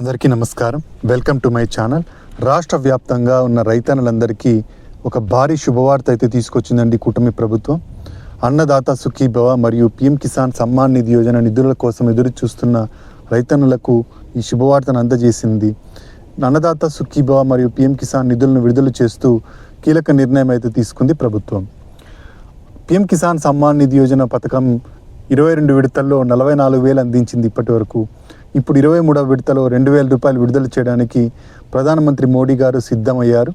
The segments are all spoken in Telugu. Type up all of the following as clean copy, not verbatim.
అందరికీ నమస్కారం. Welcome to my channel. రాష్ట్ర వ్యాప్తంగా ఉన్న రైతన్నలందరికీ ఒక భారీ శుభవార్త అయితే తీసుకొచ్చిందండి కూటమి ప్రభుత్వం. అన్నదాత సుఖీభవ మరియు పీఎం కిసాన్ సమ్మాన్ నిధి యోజన నిధుల కోసం ఎదురు చూస్తున్న రైతన్నులకు ఈ శుభవార్తను అందజేసింది. అన్నదాత సుఖీభవ మరియు పీఎం కిసాన్ నిధులను విడుదల చేస్తూ కీలక నిర్ణయం అయితే తీసుకుంది ప్రభుత్వం. పీఎం కిసాన్ సమ్మాన్ నిధి యోజన పథకం 22 విడతల్లో 44,000 అందించింది ఇప్పటి వరకు. ఇప్పుడు 23వ విడతలో 2,000 రూపాయలు విడుదల చేయడానికి ప్రధానమంత్రి మోడీ గారు సిద్ధమయ్యారు.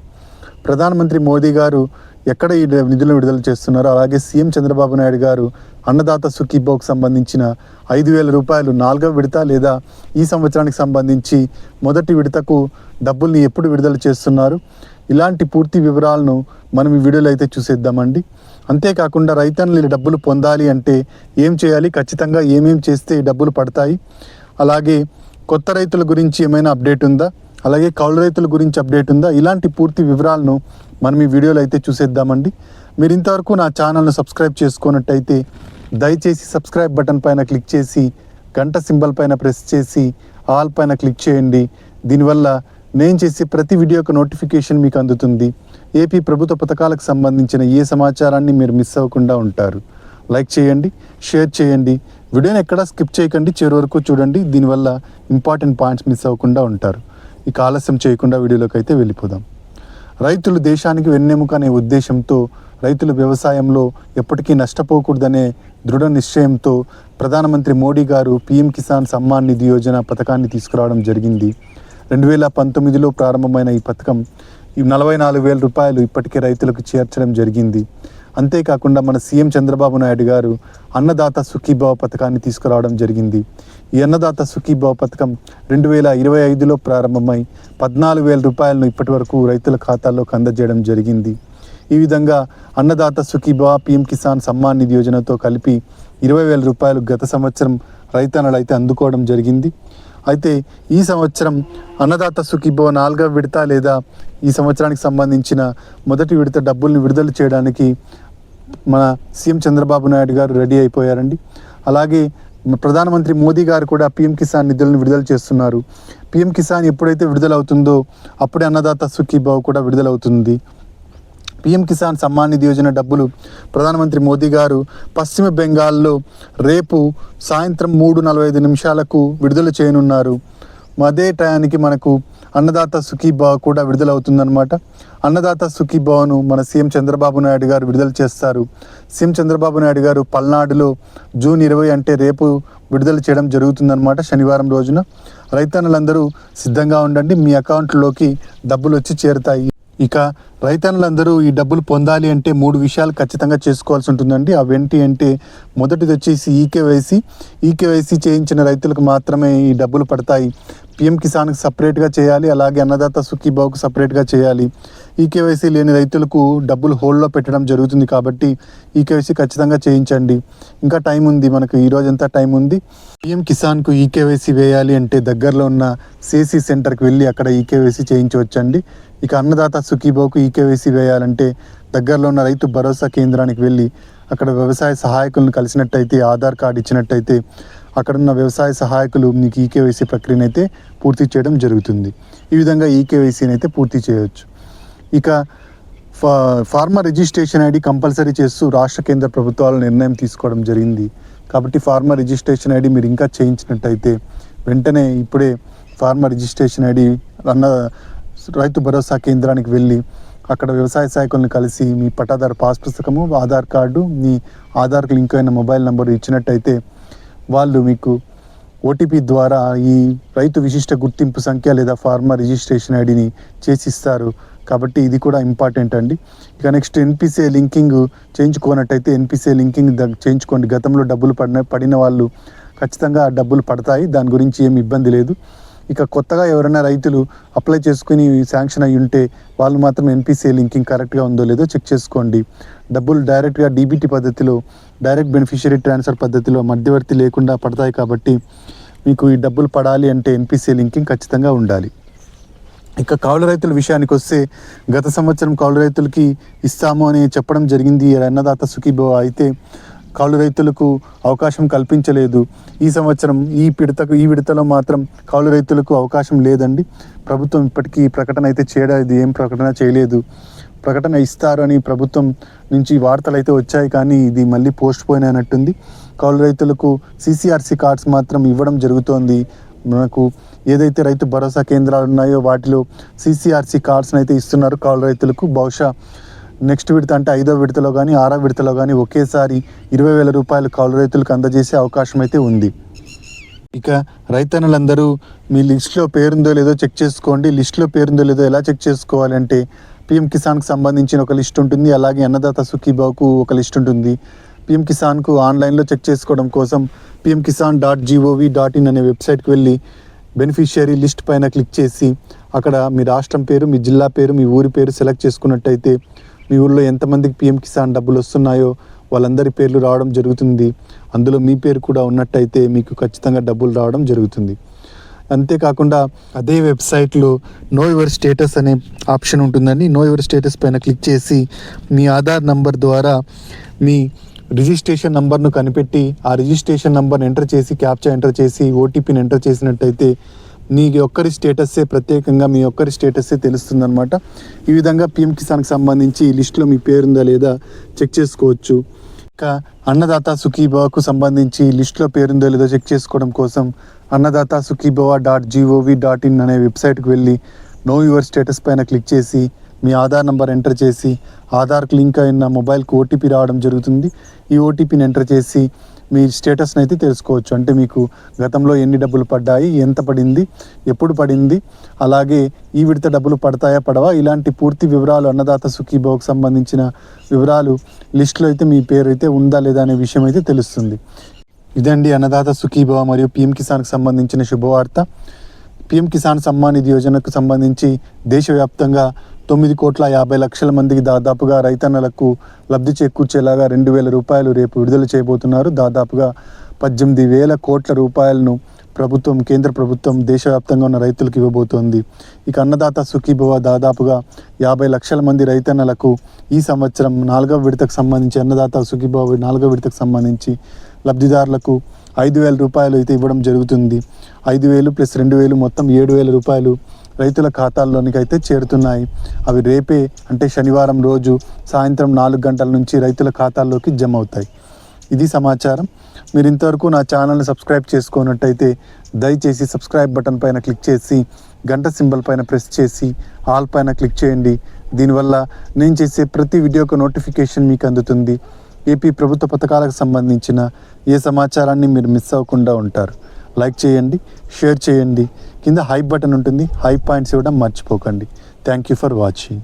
ప్రధానమంత్రి మోదీ గారు ఎక్కడ ఈ నిధులను విడుదల చేస్తున్నారో అలాగే సీఎం చంద్రబాబు నాయుడు గారు అన్నదాత సుఖీభవకు సంబంధించిన 5,000 రూపాయలు 4వ విడత లేదా ఈ సంవత్సరానికి సంబంధించి మొదటి విడతకు డబ్బుల్ని ఎప్పుడు విడుదల చేస్తున్నారు, ఇలాంటి పూర్తి వివరాలను మనం ఈ వీడియోలో అయితే చూసేద్దామండి. అంతేకాకుండా రైతన్నులు డబ్బులు పొందాలి అంటే ఏం చేయాలి, ఖచ్చితంగా ఏమేం చేస్తే ఈ డబ్బులు పడతాయి, అలాగే కొత్త రైతుల గురించి ఏమైనా అప్డేట్ ఉందా, అలాగే కౌలు రైతుల గురించి అప్డేట్ ఉందా, ఇలాంటి పూర్తి వివరాలను మనం ఈ వీడియోలో అయితే చూసేద్దామండి. మీరు ఇంతవరకు నా ఛానల్ను సబ్స్క్రైబ్ చేసుకున్నట్టయితే దయచేసి సబ్స్క్రైబ్ బటన్ పైన క్లిక్ చేసి గంట సింబల్ పైన ప్రెస్ చేసి ఆల్ పైన క్లిక్ చేయండి. దీనివల్ల నేను చేసే ప్రతి వీడియోకి నోటిఫికేషన్ మీకు అందుతుంది. ఏపీ ప్రభుత్వ పథకాలకు సంబంధించిన ఏ సమాచారాన్ని మీరు మిస్ అవ్వకుండా ఉంటారు. లైక్ చేయండి, షేర్ చేయండి, వీడియోని ఎక్కడా స్కిప్ చేయకండి, చివరి వరకు చూడండి. దీనివల్ల ఇంపార్టెంట్ పాయింట్స్ మిస్ అవ్వకుండా ఉంటారు. ఇక ఆలస్యం చేయకుండా వీడియోలోకి అయితే వెళ్ళిపోదాం. రైతులు దేశానికి వెన్నెముక అనే ఉద్దేశంతో, రైతులు వ్యవసాయంలో ఎప్పటికీ నష్టపోకూడదనే దృఢ నిశ్చయంతో ప్రధానమంత్రి మోడీ గారు పీఎం కిసాన్ సమ్మాన్ నిధి యోజన పథకాన్ని తీసుకురావడం జరిగింది. 2019లో ప్రారంభమైన ఈ పథకం 44,000 రూపాయలు ఇప్పటికే రైతులకు చేర్చడం జరిగింది. అంతేకాకుండా మన సీఎం చంద్రబాబు నాయుడు గారు అన్నదాత సుఖీభవ పథకాన్ని తీసుకురావడం జరిగింది. ఈ అన్నదాత సుఖీభవ పథకం 2025లో ప్రారంభమై 14,000 రూపాయలను ఇప్పటి వరకు రైతుల ఖాతాల్లోకి అందజేయడం జరిగింది. ఈ విధంగా అన్నదాత సుఖీభవ పీఎం కిసాన్ సమ్మాన్ నిధి యోజనతో కలిపి 20,000 రూపాయలు గత సంవత్సరం రైతన్నలు అయితే అందుకోవడం జరిగింది. అయితే ఈ సంవత్సరం అన్నదాత సుఖీభవ 4వ విడత లేదా ఈ సంవత్సరానికి సంబంధించిన మొదటి విడత డబ్బుల్ని విడుదల చేయడానికి మన సీఎం చంద్రబాబు నాయుడు గారు రెడీ అయిపోయారండి. అలాగే ప్రధానమంత్రి మోదీ గారు కూడా పీఎం కిసాన్ నిధులను విడుదల చేస్తున్నారు. పీఎం కిసాన్ ఎప్పుడైతే విడుదలవుతుందో అప్పుడే అన్నదాత సుఖీభవ కూడా విడుదలవుతుంది. పీఎం కిసాన్ సమ్మాన్ నిధి యోజన డబ్బులు ప్రధానమంత్రి మోదీ గారు పశ్చిమ బెంగాల్లో రేపు సాయంత్రం 3:45 విడుదల చేయనున్నారు. అదే టయానికి మనకు అన్నదాత సుఖీభవ కూడా విడుదలవుతుందన్నమాట. అన్నదాత సుఖీభవను మన సీఎం చంద్రబాబు నాయుడు గారు విడుదల చేస్తారు. సీఎం చంద్రబాబు నాయుడు గారు పల్నాడులో జూన్ 20 అంటే రేపు విడుదల చేయడం జరుగుతుందన్నమాట, శనివారం రోజున. రైతన్నులందరూ సిద్ధంగా ఉండండి, మీ అకౌంట్లోకి డబ్బులు వచ్చి చేరుతాయి. ఇక రైతన్నులందరూ ఈ డబ్బులు పొందాలి అంటే 3 విషయాలు ఖచ్చితంగా చేసుకోవాల్సి ఉంటుందండి. అవేంటి అంటే మొదటిది వచ్చేసి ఈకేవైసీ చేయించిన రైతులకు మాత్రమే ఈ డబ్బులు పడతాయి. పీఎం కిసాన్కి సపరేట్గా చేయాలి, అలాగే అన్నదాత సుఖీభవకు సపరేట్గా చేయాలి. ఈకేవైసీ లేని రైతులకు డబ్బులు హోల్డ్లో పెట్టడం జరుగుతుంది కాబట్టి ఈకేవైసీ ఖచ్చితంగా చేయించండి. ఇంకా టైం ఉంది, మనకు ఈ రోజంతా టైం ఉంది. పీఎం కిసాన్కు ఈకేవైసీ వేయాలి అంటే దగ్గరలో ఉన్న సిఎస్సి సెంటర్కి వెళ్ళి అక్కడ ఈకేవైసీ చేయించవచ్చండి. ఇక అన్నదాత సుఖీభవకు ఈకేవైసీ వేయాలంటే దగ్గరలో ఉన్న రైతు భరోసా కేంద్రానికి వెళ్ళి అక్కడ వ్యవసాయ సహాయకులను కలిసినట్టయితే, ఆధార్ కార్డు ఇచ్చినట్టయితే అక్కడున్న వ్యవసాయ సహాయకులు మీకు ఈకేవైసీ ప్రక్రియను అయితే పూర్తి చేయడం జరుగుతుంది. ఈ విధంగా ఈకేవైసీని అయితే పూర్తి చేయవచ్చు. ఇక ఫార్మర్ రిజిస్ట్రేషన్ ఐడి కంపల్సరీ చేస్తూ రాష్ట్ర కేంద్ర ప్రభుత్వాలు నిర్ణయం తీసుకోవడం జరిగింది. కాబట్టి ఫార్మర్ రిజిస్ట్రేషన్ ఐడి మీరు ఇంకా చేయించినట్టయితే వెంటనే ఇప్పుడే farmer registration ID Rythu Bharosa కేంద్రానికి వెళ్ళి అక్కడ వ్యవసాయ సహాయకులను కలిసి మీ పట్టాదారు పాస్ పుస్తకము, ఆధార్ కార్డు, మీ ఆధార్కి లింక్ అయిన మొబైల్ నెంబర్ ఇచ్చినట్టయితే వాళ్ళు మీకు ఓటీపీ ద్వారా ఈ రైతు విశిష్ట గుర్తింపు సంఖ్య లేదా ఫార్మర్ రిజిస్ట్రేషన్ ఐడిని చేసిస్తారు. కాబట్టి ఇది కూడా ఇంపార్టెంట్ అండి. ఇక నెక్స్ట్ ఎన్పిసిఐ లింకింగ్ చేయించుకోనట్టయితే ఎన్పిసిఐ లింకింగ్ చేయించుకోండి. గతంలో డబ్బులు పడిన వాళ్ళు ఖచ్చితంగా డబ్బులు పడతాయి, దాని గురించి ఏమి ఇబ్బంది లేదు. ఇక కొత్తగా ఎవరైనా రైతులు అప్లై చేసుకుని శాంక్షన్ అయ్యి ఉంటే వాళ్ళు మాత్రం ఎన్పిసిఐ లింకింగ్ కరెక్ట్గా ఉందో లేదో చెక్ చేసుకోండి. డబ్బులు డైరెక్ట్గా డీబీటీ పద్ధతిలో, డైరెక్ట్ బెనిఫిషియరీ ట్రాన్స్ఫర్ పద్ధతిలో మధ్యవర్తి లేకుండా పడతాయి. కాబట్టి మీకు ఈ డబ్బులు పడాలి అంటే ఎన్పిసిఐ లింకింగ్ ఖచ్చితంగా ఉండాలి. ఇక కౌలు రైతుల విషయానికి వస్తే గత సంవత్సరం కౌలు రైతులకి ఇస్తాము అని చెప్పడం జరిగింది అన్నదాత సుఖీభవ. అయితే కౌలు రైతులకు అవకాశం కల్పించలేదు. ఈ సంవత్సరం ఈ విడతలో మాత్రం కౌలు రైతులకు అవకాశం లేదండి. ప్రభుత్వం ఇప్పటికీ ప్రకటన అయితే ఏం ప్రకటన చేయలేదు. ప్రకటన ఇస్తారు అని ప్రభుత్వం నుంచి వార్తలు అయితే వచ్చాయి, కానీ ఇది మళ్ళీ పోస్ట్ పోయిన అయినట్టుంది. కౌలు రైతులకు CCRC కార్డ్స్ మాత్రం ఇవ్వడం జరుగుతోంది. మనకు ఏదైతే రైతు భరోసా కేంద్రాలు ఉన్నాయో వాటిలో CCRC కార్డ్స్ని అయితే ఇస్తున్నారు కౌలు రైతులకు. బహుశా నెక్స్ట్ విడత అంటే 5వ విడతలో కానీ 6వ విడతలో కానీ ఒకేసారి 20,000 రూపాయలు కౌలు రైతులకు అందజేసే అవకాశం అయితే ఉంది. ఇక రైతన్నులందరూ మీ లిస్టులో పేరుందో లేదో చెక్ చేసుకోండి. లిస్టులో పేరుందో లేదో ఎలా చెక్ చేసుకోవాలంటే PM కిసాన్కి సంబంధించిన ఒక లిస్ట్ ఉంటుంది, అలాగే అన్నదాత సుఖీభావకు ఒక లిస్ట్ ఉంటుంది. PM కిసాన్కు ఆన్లైన్లో చెక్ చేసుకోవడం కోసం pmkisan.gov.in అనే వెబ్సైట్కి వెళ్ళి బెనిఫిషియరీ లిస్ట్ పైన క్లిక్ చేసి అక్కడ మీ రాష్ట్రం పేరు, మీ జిల్లా పేరు, మీ ఊరి పేరు సెలెక్ట్ చేసుకున్నట్టయితే మీ ఊళ్ళో ఎంతమందికి PM కిసాన్ డబ్బులు వస్తున్నాయో వాళ్ళందరి పేర్లు రావడం జరుగుతుంది. అందులో మీ పేరు కూడా ఉన్నట్టయితే మీకు ఖచ్చితంగా డబ్బులు రావడం జరుగుతుంది. అంతేకాకుండా అదే వెబ్సైట్లో నో యువర్ స్టేటస్ అనే ఆప్షన్ ఉంటుందండి. నో యువర్ స్టేటస్ పైన క్లిక్ చేసి మీ ఆధార్ నంబర్ ద్వారా మీ రిజిస్ట్రేషన్ నంబర్ను కనిపెట్టి ఆ రిజిస్ట్రేషన్ నంబర్ని ఎంటర్ చేసి క్యాప్చా ఎంటర్ చేసి OTPని ఎంటర్ చేసినట్టయితే మీ ఒక్కరి స్టేటస్సే ప్రత్యేకంగా మీ ఒక్కరి స్టేటస్సే తెలుస్తుందన్నమాట. ఈ విధంగా PM కిసాన్కి సంబంధించి ఈ లిస్టులో మీ పేరుందా లేదా చెక్ చేసుకోవచ్చు. ఇంకా అన్నదాత సుఖీభావకు సంబంధించి లిస్టులో పేరుందో లేదో చెక్ చేసుకోవడం కోసం అన్నదాత సుఖీభావ.gov.in అనే వెబ్సైట్కి వెళ్ళి నో యువర్ స్టేటస్ పైన క్లిక్ చేసి మీ ఆధార్ నంబర్ ఎంటర్ చేసి ఆధార్కి లింక్ అయిన మొబైల్కి OTP రావడం జరుగుతుంది. ఈ OTPని ఎంటర్ చేసి మీ స్టేటస్ని అయితే తెలుసుకోవచ్చు. అంటే మీకు గతంలో ఎన్ని డబ్బులు పడ్డాయి, ఎంత పడింది, ఎప్పుడు పడింది, అలాగే ఈ విడత డబ్బులు పడతాయా పడవా, ఇలాంటి పూర్తి వివరాలు అన్నదాత సుఖీభావకు సంబంధించిన వివరాలు లిస్టులో అయితే మీ పేరు అయితే ఉందా లేదా అనే విషయం అయితే తెలుస్తుంది. ఇదండి అన్నదాత సుఖీభావ మరియు PM కిసాన్కి సంబంధించిన శుభవార్త. PM కిసాన్ సమ్మాన్ నిధి యోజనకు సంబంధించి దేశవ్యాప్తంగా 9,50,00,000 మందికి దాదాపుగా రైతన్నలకు లబ్ధి చేకూర్చేలాగా 2,000 రూపాయలు రేపు విడుదల చేయబోతున్నారు. దాదాపుగా 18,000 కోట్ల రూపాయలను కేంద్ర ప్రభుత్వం దేశవ్యాప్తంగా ఉన్న రైతులకు ఇవ్వబోతోంది. ఇక అన్నదాత సుఖీభవ దాదాపుగా 50 లక్షల మంది రైతన్నలకు ఈ సంవత్సరం 4వ విడతకు సంబంధించి అన్నదాత సుఖీభవ 4వ విడతకు సంబంధించి లబ్ధిదారులకు 5,000 రూపాయలు అయితే ఇవ్వడం జరుగుతుంది. 5,000 ప్లస్ 2,000 మొత్తం 7,000 రూపాయలు రైతుల ఖాతాల్లోనికి అయితే చేరుతున్నాయి. అవి రేపే అంటే శనివారం రోజు సాయంత్రం 4 గంటల నుంచి రైతుల ఖాతాల్లోకి జమ అవుతాయి. ఇది సమాచారం. మీరు ఇంతవరకు నా ఛానల్ని సబ్స్క్రైబ్ చేసుకున్నట్టయితే దయచేసి సబ్స్క్రైబ్ బటన్ పైన క్లిక్ చేసి గంట సింబల్ పైన ప్రెస్ చేసి ఆల్ పైన క్లిక్ చేయండి. దీనివల్ల నేను చేసే ప్రతి వీడియోకు నోటిఫికేషన్ మీకు అందుతుంది. ఏపీ ప్రభుత్వ పథకాలకు సంబంధించిన ఏ సమాచారాన్ని మీరు మిస్ అవ్వకుండా ఉంటారు. లైక్ చేయండి, షేర్ చేయండి, కింద హైప్ బటన్ ఉంటుంది, హైప్ పాయింట్స్ ఇవ్వడం మర్చిపోకండి. Thank you for watching.